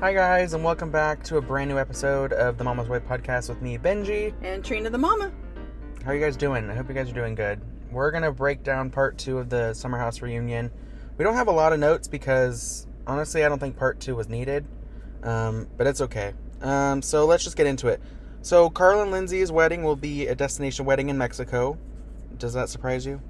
Hi guys, and welcome back to a brand new episode of the Mama's Way podcast with me, Benji. And Trina the Mama. How are you guys doing? I hope you guys are doing good. We're going to break down part 2 of the Summer House reunion. We don't have a lot of notes because, honestly, I don't think part 2 was needed. But it's okay. So let's just get into it. So Carl and Lindsay's wedding will be a destination wedding in Mexico. Does that surprise you?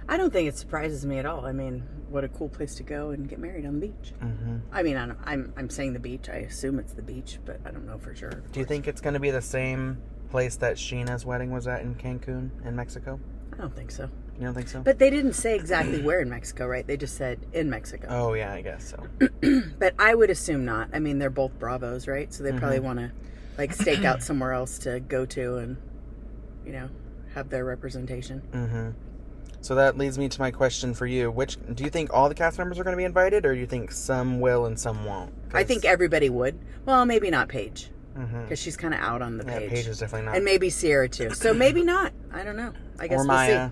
I don't think it surprises me at all. I mean, what a cool place to go and get married on the beach. Mm-hmm. I mean, I'm saying the beach. I assume it's the beach, but I don't know for sure. Do you think it's going to be the same place that Sheena's wedding was at in Cancun in Mexico? I don't think so. You don't think so? But they didn't say exactly where in Mexico, right? They just said in Mexico. Oh, yeah, I guess so. But I would assume not. I mean, they're both Bravos, right? So they probably want to, like, stake out somewhere else to go to and, you know, have their representation. Mm-hmm. So that leads me to my question for you. Do you think all the cast members are going to be invited, or do you think some will and some won't? I think everybody would. Well, maybe not Paige. Because she's kind of out on the page. Yeah, Paige is definitely not. And maybe Sierra, too. So maybe not. I don't know. I guess or Maya.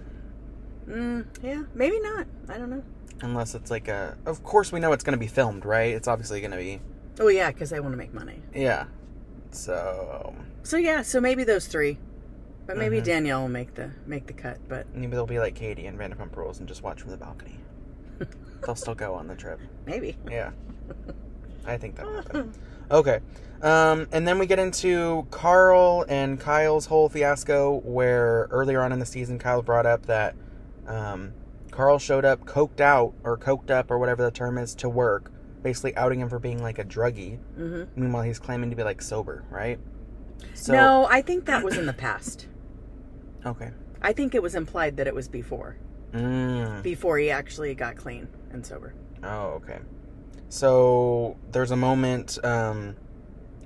We'll see. Yeah, maybe not. I don't know. Unless it's like Of course we know it's going to be filmed, right? It's obviously going to be... Oh, yeah, because they want to make money. Yeah. So yeah, so maybe those three. But maybe Danielle will make the cut, but... Maybe they'll be like Katie and Vanderpump Rules and just watch from the balcony. They'll still go on the trip. Maybe. Yeah. I think that'll happen. Okay. And then we get into Carl and Kyle's whole fiasco, where earlier on in the season, Kyle brought up that Carl showed up coked up, or whatever the term is, to work, basically outing him for being like a druggie. Mm-hmm. Meanwhile, he's claiming to be like sober, right? So, no, I think that was in the past. Okay. I think it was implied that it was before. Before he actually got clean and sober. Oh, okay. So there's a moment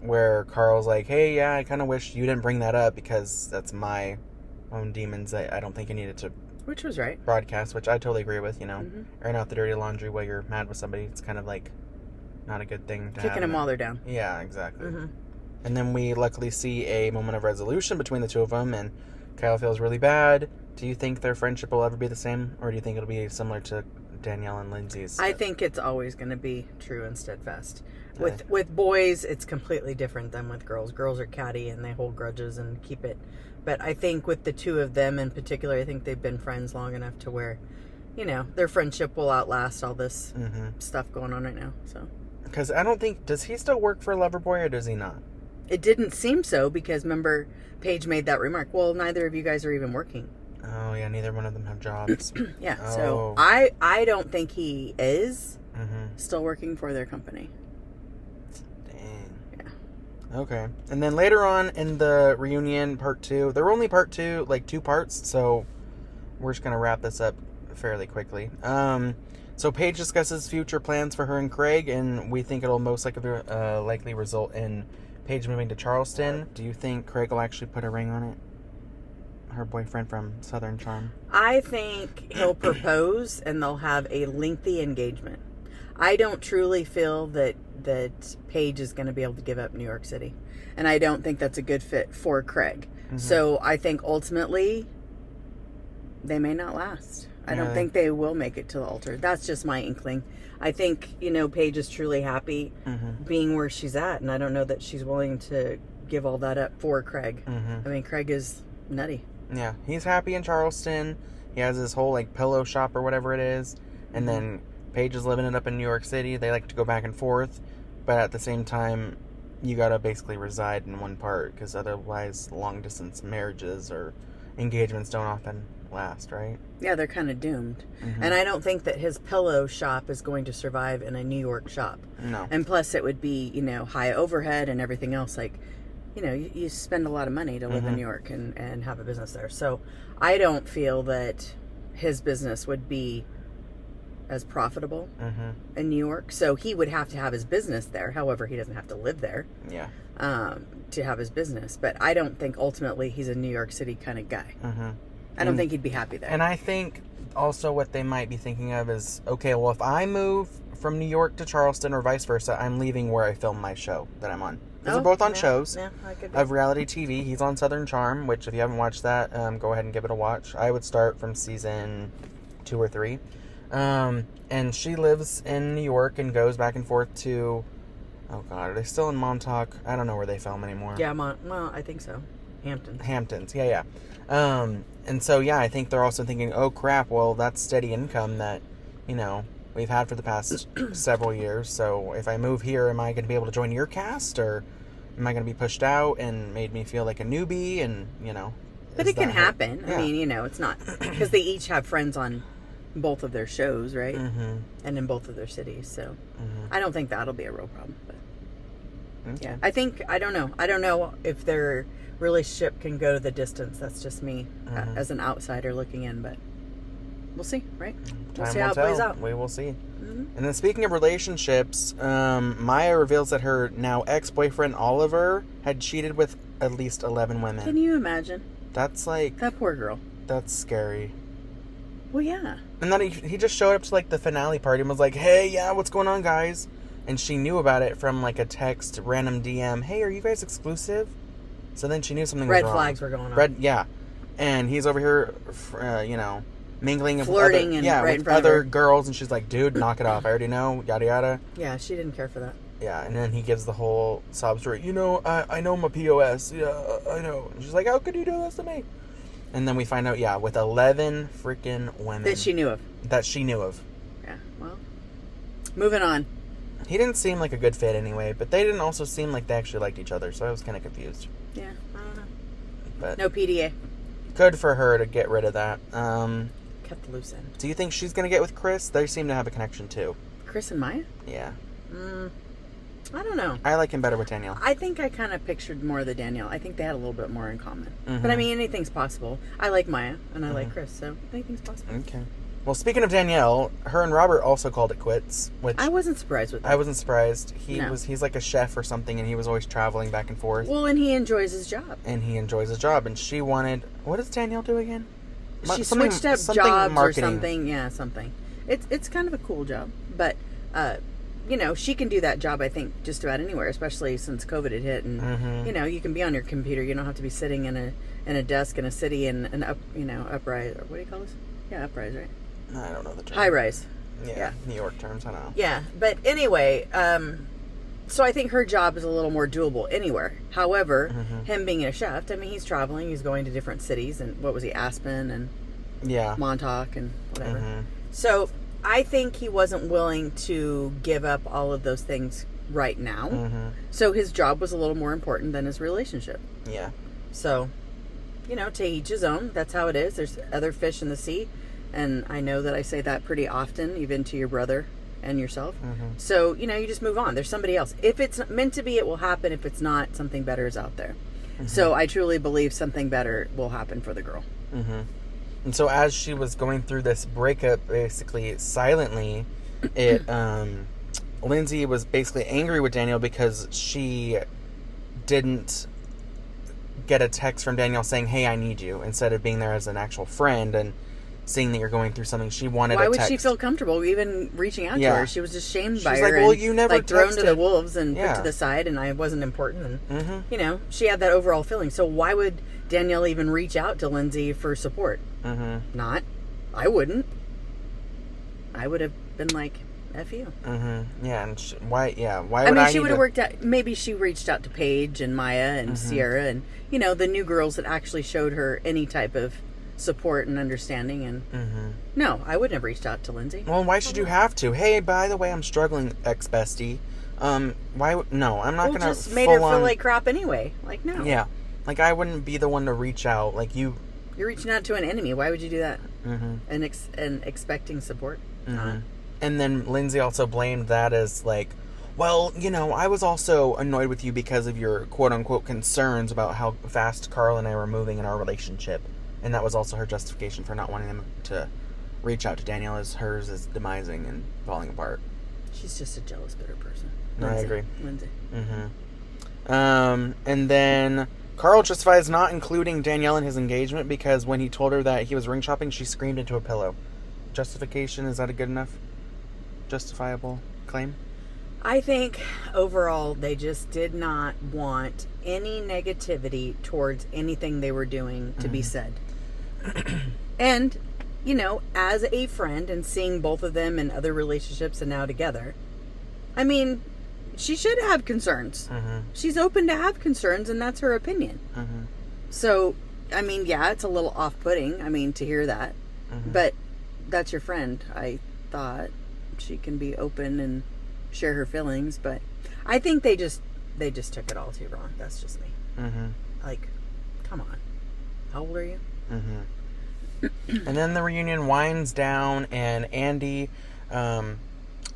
where Carl's like, hey, yeah, I kind of wish you didn't bring that up because that's my own demons. I don't think you needed to... Which was right. Broadcast, which I totally agree with, you know. Airing out the dirty laundry while you're mad with somebody, it's kind of like not a good thing to have. Kicking them while they're down. Yeah, exactly. And then we luckily see a moment of resolution between the two of them, and Kyle feels really bad. Do you think their friendship will ever be the same, or do you think it'll be similar to Danielle and Lindsay's? I think it's always going to be true and steadfast. With boys, it's completely different than with girls. Girls are catty and they hold grudges and keep it. But I think with the two of them in particular, I think they've been friends long enough to where, you know, their friendship will outlast all this stuff going on right now. So, because I don't think... Does he still work for Loverboy, or does he not? It didn't seem so, because remember, Paige made that remark. Well, neither of you guys are even working. Oh, yeah, neither one of them have jobs. Yeah, so I don't think he is still working for their company. Dang. Yeah. Okay. And then later on in the reunion, part 2, there were only part 2, like 2 parts, so we're just going to wrap this up fairly quickly. So Paige discusses future plans for her and Craig, and we think it'll most likely result in Paige moving to Charleston. Do you think Craig will actually put a ring on it? Her boyfriend from Southern Charm. I think he'll propose and they'll have a lengthy engagement. I don't truly feel that Paige is going to be able to give up New York City. And I don't think that's a good fit for Craig. So I think ultimately they may not last. I don't think they will make it to the altar. That's just my inkling. I think, you know, Paige is truly happy being where she's at. And I don't know that she's willing to give all that up for Craig. I mean, Craig is nutty. Yeah, he's happy in Charleston. He has his whole, like, pillow shop or whatever it is. And then Paige is living it up in New York City. They like to go back and forth. But at the same time, you gotta basically reside in one part, because otherwise long-distance marriages or engagements don't often last, right? Yeah, they're kind of doomed. And I don't think that his pillow shop is going to survive in a New York shop. No. And plus it would be, you know, high overhead and everything else. Like, you know, you spend a lot of money to live in New York and have a business there. So I don't feel that his business would be as profitable in New York. So he would have to have his business there. However, he doesn't have to live there. Yeah. To have his business. But I don't think ultimately he's a New York City kind of guy. I don't think he'd be happy there. And I think also what they might be thinking of is, okay, well, if I move from New York to Charleston or vice versa, I'm leaving where I film my show that I'm on. Because they're both on shows of reality TV. He's on Southern Charm, which if you haven't watched that, go ahead and give it a watch. I would start from season 2 or 3. And she lives in New York and goes back and forth to Oh, God. Are they still in Montauk? I don't know where they film anymore. Yeah, well, I think so. Hamptons. Yeah. And so, yeah, I think they're also thinking, oh, crap, well, that's steady income that, you know, we've had for the past several years. So if I move here, am I going to be able to join your cast? Or am I going to be pushed out and made me feel like a newbie? And, you know. But it can happen. Yeah. I mean, you know, it's not... Because they each have friends on both of their shows, right? Mm-hmm. And in both of their cities. So I don't think that'll be a real problem. But Okay. yeah, I don't know if their relationship can go to the distance. That's just me as an outsider looking in, but we'll see, right? We'll see how it plays out. We will see. And then speaking of relationships, Maya reveals that her now ex-boyfriend Oliver had cheated with at least 11 women. Can you imagine? That's like... That poor girl. That's scary. Well, yeah. And then he just showed up to like the finale party and was like, hey, yeah, what's going on, guys? And she knew about it from like a text, random DM. Hey, are you guys exclusive? So then she knew something was wrong. Red flags were going on. Yeah. And he's over here, you know, mingling flirting with and other, right in with front of other her. girls. And she's like, dude, knock it off. I already know, yada, yada. Yeah, she didn't care for that. Yeah, and then he gives the whole sob story. You know, I know my POS. Yeah, I know. And she's like, how could you do this to me? And then we find out, yeah, with 11 freaking women. That she knew of. Yeah, well, moving on. He didn't seem like a good fit anyway, but they didn't also seem like they actually liked each other, so I was kind of confused. Yeah, I don't know. But no PDA. Good for her to get rid of that. Cut the loose end. Do you think she's going to get with Chris? They seem to have a connection, too. Chris and Maya? Yeah. I don't know. I like him better with Danielle. I think I kind of pictured more of the Danielle. I think they had a little bit more in common. Mm-hmm. But I mean, anything's possible. I like Maya, and I like Chris, so anything's possible. Okay. Well, speaking of Danielle, her and Robert also called it quits, which... I wasn't surprised with that. I wasn't surprised. No. He's like a chef or something, and he was always traveling back and forth. Well, and he enjoys his job. And she wanted... What does Danielle do again? She switched up jobs marketing. Or something. Yeah, something. It's kind of a cool job, but... you know, she can do that job, I think, just about anywhere, especially since COVID had hit. And, you know, you can be on your computer. You don't have to be sitting in a desk in a city in an uprise. What do you call this? Yeah, uprise, right? I don't know the term. High rise. Yeah, New York terms, I don't know. Yeah, but anyway, so I think her job is a little more doable anywhere. However, him being a chef, I mean, he's traveling. He's going to different cities. And what was he, Aspen and Montauk and whatever. So... I think he wasn't willing to give up all of those things right now. So his job was a little more important than his relationship. Yeah. So, you know, to each his own. That's how it is. There's other fish in the sea. And I know that I say that pretty often, even to your brother and yourself. So, you know, you just move on. There's somebody else. If it's meant to be, it will happen. If it's not, something better is out there. So I truly believe something better will happen for the girl. And so as she was going through this breakup, basically silently, Lindsay was basically angry with Danielle because she didn't get a text from Danielle saying, hey, I need you, instead of being there as an actual friend and seeing that you're going through something. She wanted a text. Why would she feel comfortable even reaching out to her? She was just shamed by her. She's like, well, you never like thrown to the wolves and put to the side, and I wasn't important. And, you know, she had that overall feeling. So why would Danielle even reach out to Lindsay for support? Not. I wouldn't. I would have been like, F you. Yeah, and why would I mean, she would have worked out. Maybe she reached out to Paige and Maya and Sierra and, you know, the new girls that actually showed her any type of support and understanding. And no, I wouldn't have reached out to Lindsay. Well, why should you have to? Hey, by the way, I'm struggling, ex-bestie. No, I'm not going to just made her feel like crap anyway. Like, no. Yeah. Like, I wouldn't be the one to reach out. Like, you're reaching out to an enemy. Why would you do that? And expecting support. And then Lindsay also blamed that as like, well, you know, I was also annoyed with you because of your quote-unquote concerns about how fast Carl and I were moving in our relationship. And that was also her justification for not wanting them to reach out to Danielle, as hers is demising and falling apart. She's just a jealous, bitter person. No, I agree. Lindsay. And then Carl justifies not including Danielle in his engagement because when he told her that he was ring shopping, she screamed into a pillow. Justification, is that a good enough justifiable claim? I think overall they just did not want any negativity towards anything they were doing to be said. And, you know, as a friend and seeing both of them in other relationships and now together, I mean, she should have concerns. She's open to have concerns, and that's her opinion. So, I mean, yeah, it's a little off-putting, to hear that. But that's your friend. I thought she can be open and share her feelings, but I think they just took it all too wrong. That's just me. Like, come on. How old are you? And then the reunion winds down, and Andy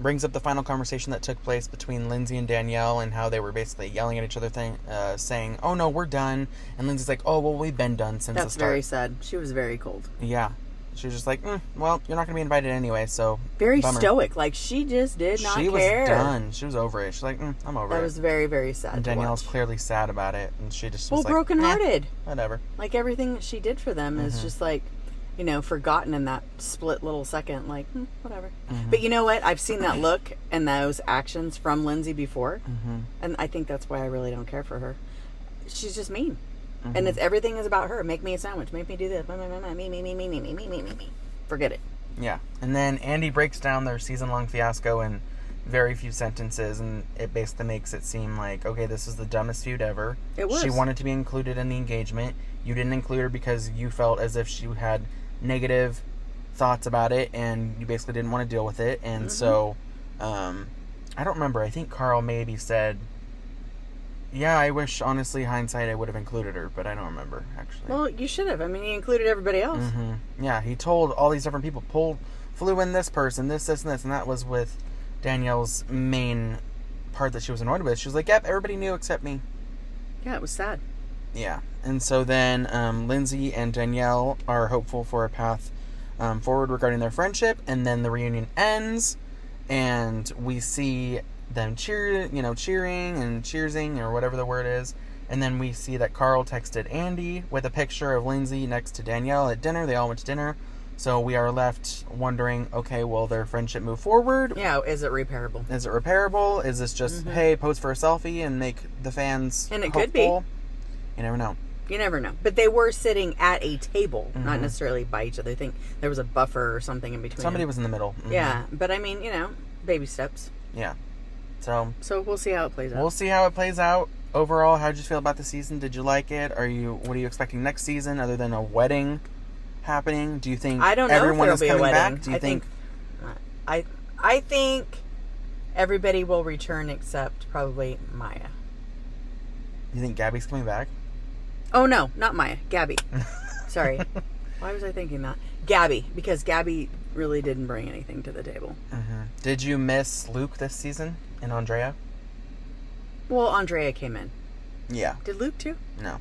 brings up the final conversation that took place between Lindsay and Danielle, and how they were basically yelling at each other, saying, "Oh no, we're done." And Lindsay's like, "Oh well, we've been done since the start." That's very sad. She was very cold. Yeah, she was just like, "Well, you're not going to be invited anyway." So very bummer. Stoic. Like, she just did not care. She was done. She was over it. She's like, "I'm over it." That was very, very sad. And Danielle's clearly sad about it, and she just was like, brokenhearted. Whatever. Like, everything that she did for them is just like, forgotten in that split little second. Like, whatever. But you know what? I've seen that look and those actions from Lindsay before, and I think that's why I really don't care for her. She's just mean, and everything is about her. Make me a sandwich. Make me do this. Me. Forget it. Yeah. And then Andy breaks down their season-long fiasco in very few sentences, and it basically makes it seem like, okay, this is the dumbest feud ever. It was. She wanted to be included in the engagement. You didn't include her because you felt as if she had negative thoughts about it, and you basically didn't want to deal with it. And so, I don't remember. I think Carl maybe said, yeah, I wish, honestly, hindsight, I would have included her, but I don't remember, actually. Well, you should have. He included everybody else. Yeah, he told all these different people, flew in this person, this, and this, and that was with Danielle's main part that she was annoyed with. She was like, yep, everybody knew except me. Yeah, it was sad. Yeah, and so then Lindsay and Danielle are hopeful for a path forward regarding their friendship, and then the reunion ends, and we see them cheering and cheersing, or whatever the word is, and then we see that Carl texted Andy with a picture of Lindsay next to Danielle at dinner. They all went to dinner, so we are left wondering, okay, will their friendship move forward? Yeah, is it repairable? Is this just, hey, pose for a selfie and make the fans and it hopeful? Could be. You never know. You never know. But they were sitting at a table, not necessarily by each other. I think there was a buffer or something in between. Somebody was in the middle. Yeah, but baby steps. Yeah. So we'll see how it plays out. We'll see how it plays out. Overall, how did you feel about the season? Did you like it? What are you expecting next season other than a wedding happening? Do you think everyone is coming back? Do you think I think everybody will return except probably Maya. You think Gabby's coming back? Oh no, not Maya. Gabby. Sorry. Why was I thinking that? Gabby, because Gabby really didn't bring anything to the table. Did you miss Luke this season and Andrea? Well, Andrea came in. Yeah. Did Luke too? No.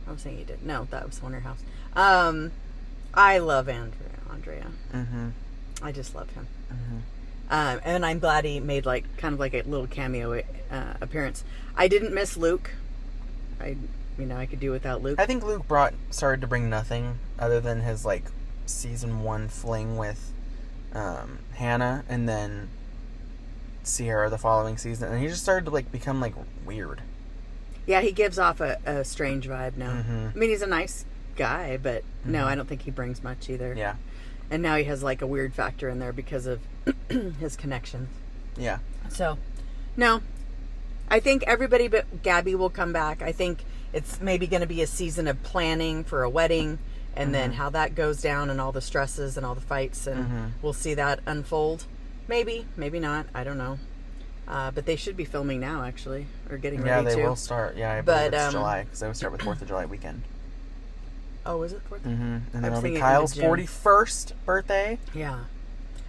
I was saying he did. No, that was Winter House. I love Andrea. I just love him. And I'm glad he made kind of like a little cameo appearance. I didn't miss Luke. I could do without Luke. I think Luke started to bring nothing other than his season 1 fling with Hannah, and then Sierra the following season, and he just started to become weird. Yeah, he gives off a strange vibe now. He's a nice guy, but no, I don't think he brings much either. Yeah. And now he has a weird factor in there because of his connections. Yeah. So, no. I think everybody but Gabby will come back. I think it's maybe going to be a season of planning for a wedding, and then how that goes down, and all the stresses and all the fights, and we'll see that unfold. Maybe not. I don't know. But they should be filming now, actually, or getting ready to. Yeah, they will start. Yeah, I believe it's July, because they will start with 4th of July weekend. Oh, is it 4th? And then it'll be Kyle's 41st birthday. Yeah.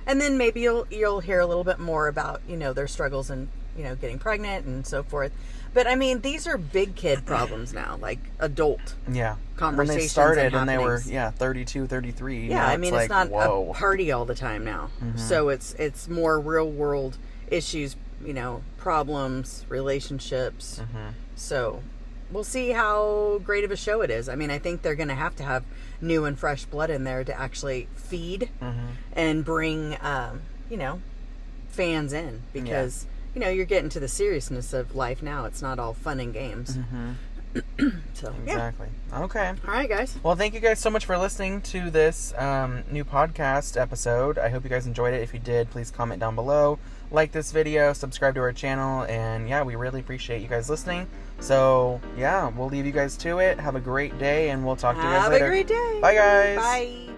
And then maybe you'll hear a little bit more about, their struggles and, getting pregnant and so forth. But, these are big kid problems now, adult conversations. When they started and they were, 32, 33. Yeah, it's not a party all the time now. So it's more real world issues, problems, relationships. So we'll see how great of a show it is. I think they're going to have new and fresh blood in there to actually feed and bring, fans in, because, you're getting to the seriousness of life now. It's not all fun and games. So, exactly. Yeah. Okay. All right, guys. Well, thank you guys so much for listening to this new podcast episode. I hope you guys enjoyed it. If you did, please comment down below. like this video, subscribe to our channel, and yeah, we really appreciate you guys listening. So yeah, we'll leave you guys to it. Have a great day, and we'll talk to you guys later. Have a great day. Bye, guys. Bye.